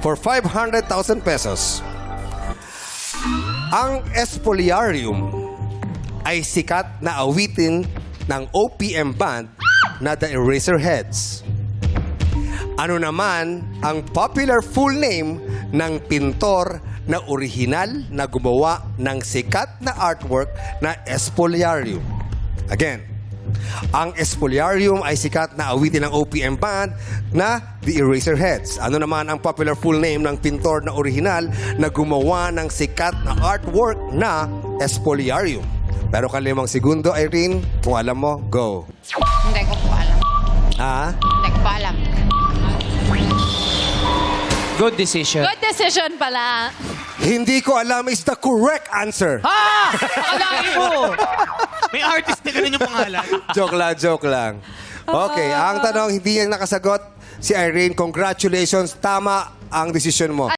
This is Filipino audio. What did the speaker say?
for 500,000 pesos. Ang Espoliarium ay sikat na awitin ng OPM band na The Eraserheads. Ano naman ang popular full name ng pintor na orihinal na gumawa ng sikat na artwork na Espoliarium? Again, ang Espoliarium ay sikat na awitin ng OPM band na The Eraserheads. Ano naman ang popular full name ng pintor na orihinal na gumawa ng sikat na artwork na Espoliarium? Pero ka 5 segundo, Irene. Kung alam mo, go. Hindi ko po alam. Ah? Hindi ko pa alam. Good decision. Good decision pala. Hindi ko alam is the correct answer. Ah! Akalain mo! May artist na ganun yung pangalan. Joke lang. Okay, ang tanong, hindi niya nakasagot si Irene. Congratulations, tama ang desisyon mo.